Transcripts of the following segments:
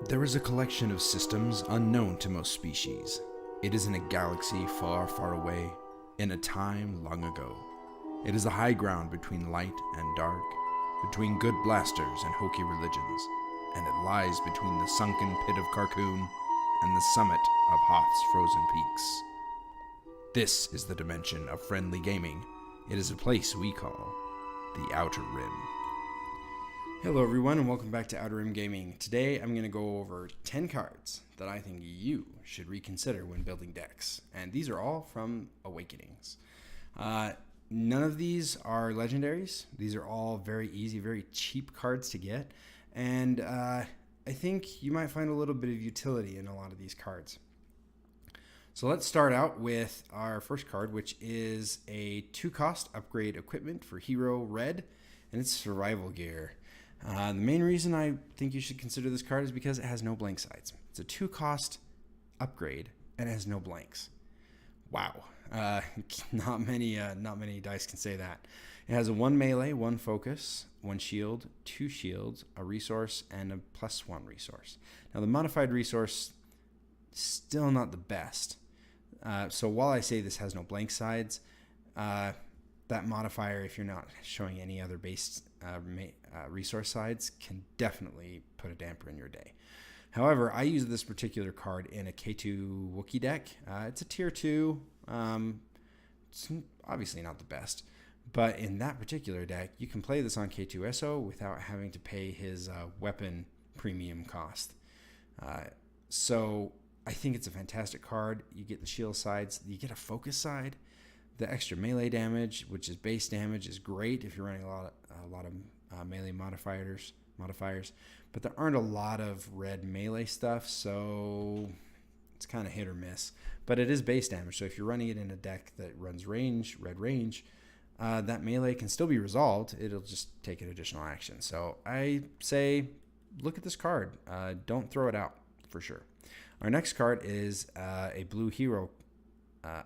There is a collection of systems unknown to most species. It is in a galaxy far, far away, in a time long ago. It is the high ground between light and dark, between good blasters and hokey religions, and it lies between the sunken pit of Carcoon and the summit of Hoth's frozen peaks. This is the dimension of friendly gaming. It is a place we call the Outer Rim. Hello everyone and welcome back to Outer Rim Gaming. Today I'm going to go over 10 cards that I think you should reconsider when building decks. And these are all from Awakenings. None of these are legendaries. These are all very easy, very cheap cards to get. And I think you might find a little bit of utility in a lot of these cards. So let's start out with our first card, which is a 2-cost upgrade equipment for Hero Red, and it's survival gear. The main reason I think you should consider this card is because it has no blank sides. It's a 2-cost upgrade and it has no blanks. Wow, not many dice can say that. It has a 1 melee, 1 focus, 1 shield, 2 shields, a resource, and a +1 resource. Now the modified resource still not the best. So while I say this has no blank sides, that modifier, if you're not showing any other base resource sides, can definitely put a damper in your day. However, I use this particular card in a K2 Wookie deck. It's a tier 2. It's obviously not the best, but in that particular deck, you can play this on K2SO without having to pay his weapon premium cost. So I think it's a fantastic card. You get the shield sides, you get a focus side. The extra melee damage, which is base damage, is great if you're running a lot of melee modifiers. But there aren't a lot of red melee stuff, so it's kind of hit or miss. But it is base damage, so if you're running it in a deck that runs red range, that melee can still be resolved. It'll just take an additional action. So I say, look at this card. Don't throw it out for sure. Our next card is a blue hero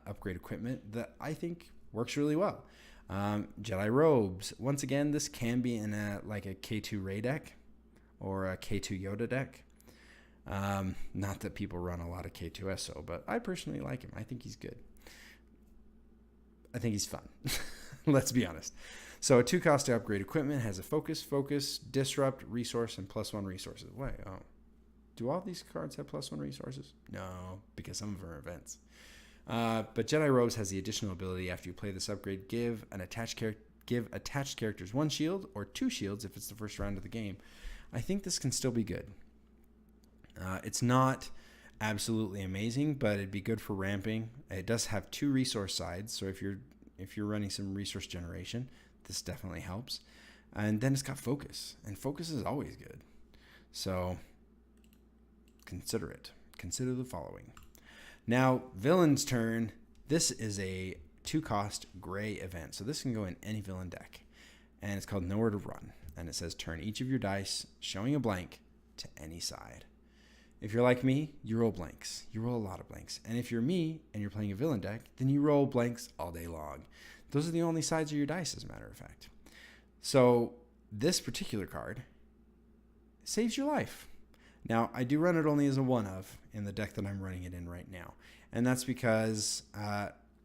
upgrade equipment that I think works really well. Jedi Robes. Once again, this can be in a K2 Rey deck or a K2 Yoda deck. Not that people run a lot of K2SO, but I personally like him. I think he's good. I think he's fun. Let's be honest. So a 2-cost to upgrade equipment has a focus, disrupt, resource, and +1 resources. Wait, do all these cards have +1 resources? No, because some of them are events. But Jedi Robes has the additional ability after you play this upgrade, give attached characters 1 shield or 2 shields if it's the first round of the game. I think this can still be good. It's not absolutely amazing, but it'd be good for ramping. It does have 2 resource sides, so if you're running some resource generation, this definitely helps. And then it's got focus, and focus is always good. So consider it. Consider the following. Now, villain's turn. This is a 2-cost gray event. So this can go in any villain deck. And it's called Nowhere to Run. And it says turn each of your dice, showing a blank, to any side. If you're like me, you roll blanks. You roll a lot of blanks. And if you're me and you're playing a villain deck, then you roll blanks all day long. Those are the only sides of your dice, as a matter of fact. So this particular card saves your life. Now, I do run it only as a 1-of in the deck that I'm running it in right now. And that's because,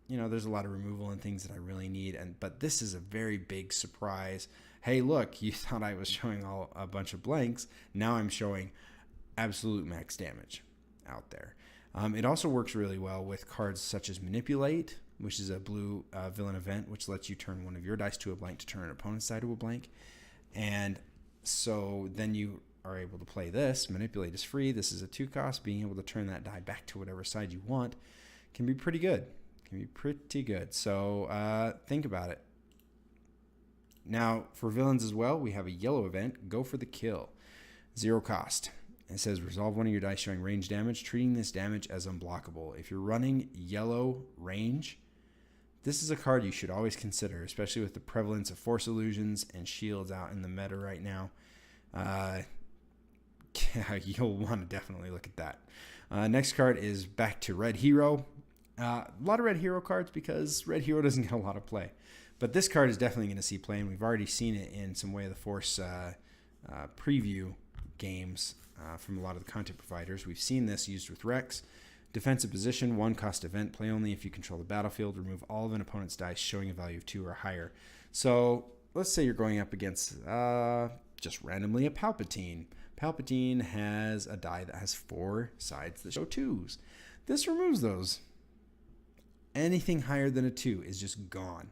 there's a lot of removal and things that I really need. But this is a very big surprise. Hey, look, you thought I was showing a bunch of blanks. Now I'm showing absolute max damage out there. It also works really well with cards such as Manipulate, which is a blue villain event, which lets you turn one of your dice to a blank to turn an opponent's side to a blank. And so then you are able to play this. Manipulate is free. This is a 2-cost. Being able to turn that die back to whatever side you want can be pretty good. So think about it. Now, for villains as well, we have a yellow event. Go for the kill. 0 cost. It says resolve one of your dice showing range damage, treating this damage as unblockable. If you're running yellow range, this is a card you should always consider, especially with the prevalence of force illusions and shields out in the meta right now. You'll want to definitely look at that. Next card is back to Red Hero. A lot of Red Hero cards because Red Hero doesn't get a lot of play. But this card is definitely going to see play, and we've already seen it in some Way of the Force preview games from a lot of the content providers. We've seen this used with Rex. Defensive position, 1 cost event, play only if you control the battlefield, remove all of an opponent's dice showing a value of 2 or higher. So let's say you're going up against just randomly a Palpatine. Palpatine has a die that has 4 sides that show 2s. This removes those. Anything higher than a 2 is just gone.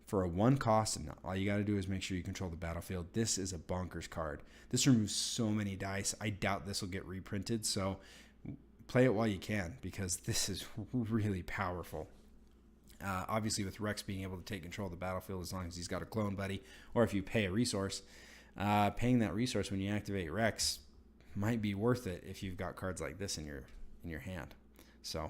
For a 1 cost, and all you got to do is make sure you control the battlefield. This is a bonkers card. This removes so many dice. I doubt this will get reprinted, so play it while you can, because this is really powerful. Obviously, with Rex being able to take control of the battlefield as long as he's got a clone buddy, or if you pay a resource, paying that resource when you activate Rex might be worth it if you've got cards like this in your hand. So,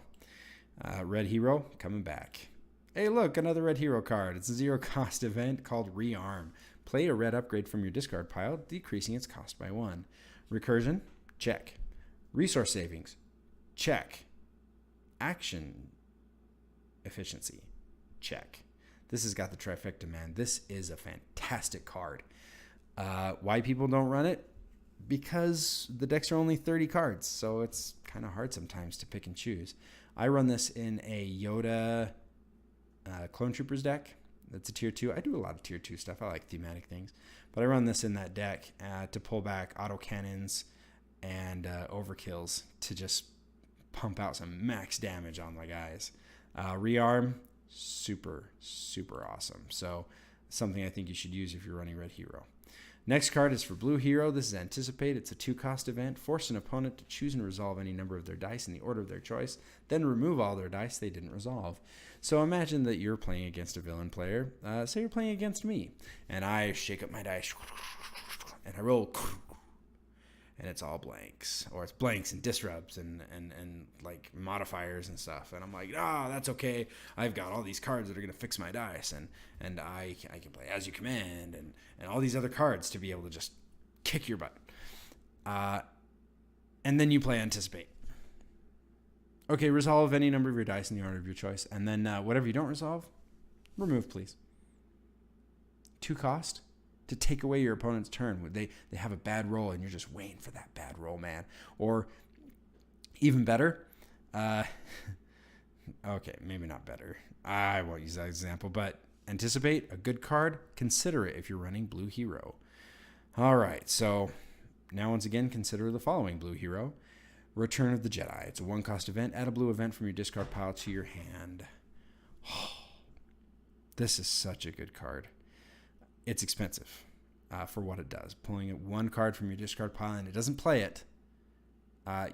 Red Hero coming back. Hey, look, another Red Hero card. It's a 0 cost event called Rearm. Play a red upgrade from your discard pile, decreasing its cost by 1. Recursion, check. Resource savings, check. Action efficiency, check. This has got the trifecta, man. This is a fantastic card. Why people don't run it? Because the decks are only 30 cards, so it's kind of hard sometimes to pick and choose. I run this in a Yoda Clone Troopers deck. That's a tier 2. I do a lot of tier 2 stuff. I like thematic things. But I run this in that deck to pull back autocannons and overkills to just pump out some max damage on my guys. Rearm, super, super awesome. So something I think you should use if you're running Red Hero. Next card is for Blue Hero. This is Anticipate. It's a 2 cost event. Force an opponent to choose and resolve any number of their dice in the order of their choice, then remove all their dice they didn't resolve. So imagine that you're playing against a villain player. Say you're playing against me, and I shake up my dice, and I roll, and it's all blanks, or it's blanks and disrupts and like modifiers and stuff. And I'm like, that's okay. I've got all these cards that are going to fix my dice, and I can play As You Command and all these other cards to be able to just kick your butt. And then you play Anticipate. Okay, resolve any number of your dice in the order of your choice, and then whatever you don't resolve, remove, please. 2 cost to take away your opponent's turn. They have a bad roll, and you're just waiting for that bad roll, man. Or even better, okay, maybe not better. I won't use that example, but Anticipate, a good card. Consider it if you're running Blue Hero. All right, so now once again, consider the following Blue Hero. Return of the Jedi. It's a 1 cost event. Add a blue event from your discard pile to your hand. This is such a good card. It's expensive for what it does. Pulling 1 card from your discard pile and it doesn't play it,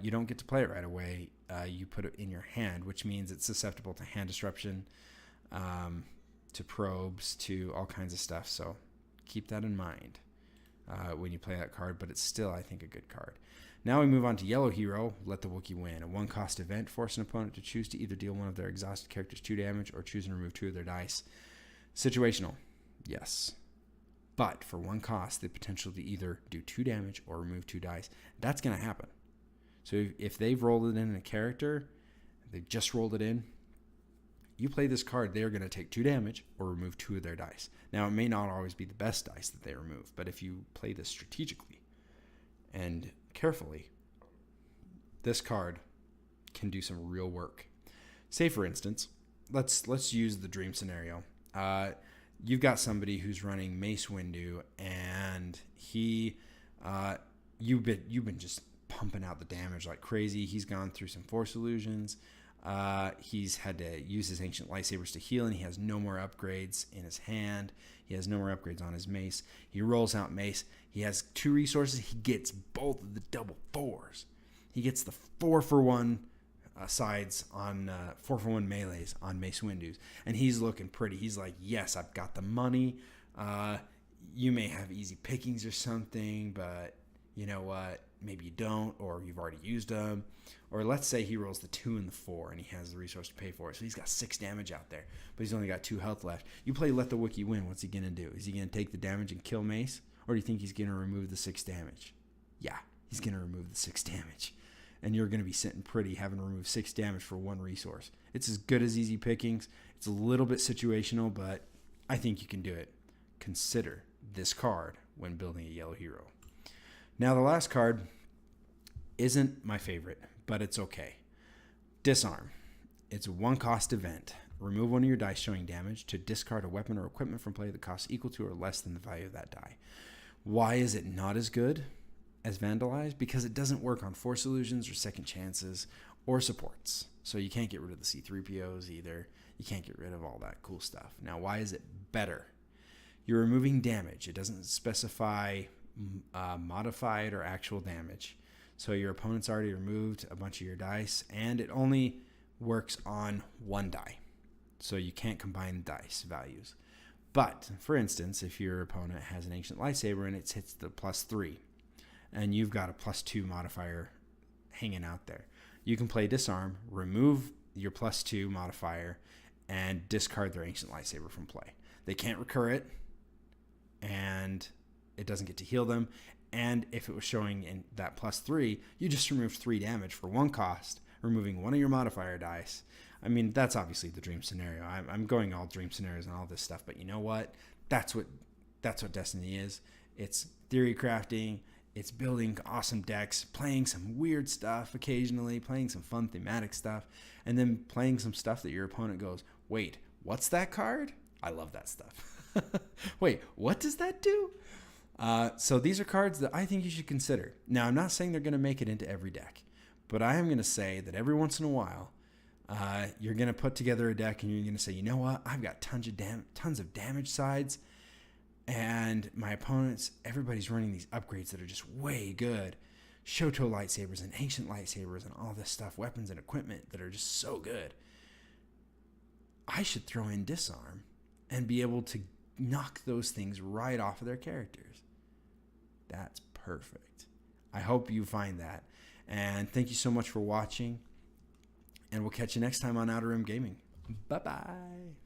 you don't get to play it right away. You put it in your hand, which means it's susceptible to hand disruption, to probes, to all kinds of stuff. So keep that in mind when you play that card, but it's still, I think, a good card. Now we move on to Yellow Hero, Let the Wookie Win. A 1 cost event. Force an opponent to choose to either deal one of their exhausted characters 2 damage or choose and remove 2 of their dice. Situational, yes. But for 1 cost, the potential to either do 2 damage or remove 2 dice. That's going to happen. So if they've rolled it in a character, they've just rolled it in, you play this card, they are going to take 2 damage or remove 2 of their dice. Now, it may not always be the best dice that they remove, but if you play this strategically and carefully, this card can do some real work. Say, for instance, let's use the dream scenario. You've got somebody who's running Mace Windu, and you've been just pumping out the damage like crazy. He's gone through some Force illusions. He's had to use his ancient lightsabers to heal, and he has no more upgrades in his hand. He has no more upgrades on his mace. He rolls out mace. He has 2 resources. He gets both of the double 4s. He gets the 4-for-1 sides on 4-for-1 melees on Mace Windu's, and he's looking pretty. He's like, yes, I've got the money. You may have easy pickings or something, but you know what? Maybe you don't, or you've already used them. Or let's say he rolls the 2 and the 4, and he has the resource to pay for it. So he's got 6 damage out there, but he's only got 2 health left. You play Let the Wookie Win. What's he going to do? Is he going to take the damage and kill Mace? Or do you think he's going to remove the 6 damage? Yeah, he's going to remove the 6 damage. And you're going to be sitting pretty having to remove 6 damage for 1 resource. It's as good as easy pickings. It's a little bit situational, but I think you can do it. Consider this card when building a Yellow Hero. Now, the last card isn't my favorite, but it's okay. Disarm. It's a 1-cost event. Remove one of your dice showing damage to discard a weapon or equipment from play that costs equal to or less than the value of that die. Why is it not as good as Vandalize? Because it doesn't work on Force Illusions or Second Chances or supports. So you can't get rid of the C-3POs either. You can't get rid of all that cool stuff. Now, why is it better? You're removing damage. It doesn't specify modified or actual damage. So your opponent's already removed a bunch of your dice, and it only works on one die. So you can't combine dice values. But, for instance, if your opponent has an Ancient Lightsaber and it hits the +3, and you've got a +2 modifier hanging out there, you can play Disarm, remove your +2 modifier, and discard their Ancient Lightsaber from play. They can't recur it, and it doesn't get to heal them. And if it was showing in that +3, you just removed 3 damage for 1 cost, removing one of your modifier dice. I mean, that's obviously the dream scenario. I'm going all dream scenarios and all this stuff, but you know what? That's what Destiny is. It's theory crafting. It's building awesome decks, playing some weird stuff occasionally, playing some fun thematic stuff, and then playing some stuff that your opponent goes, wait, what's that card? I love that stuff. Wait, what does that do? So these are cards that I think you should consider. Now, I'm not saying they're going to make it into every deck, but I am going to say that every once in a while, you're going to put together a deck and you're going to say, you know what? I've got tons of damage sides, and my opponents, everybody's running these upgrades that are just way good. Shoto lightsabers and ancient lightsabers and all this stuff, weapons and equipment that are just so good. I should throw in Disarm and be able to knock those things right off of their characters. That's perfect. I hope you find that. And thank you so much for watching. And we'll catch you next time on Outer Rim Gaming. Bye-bye.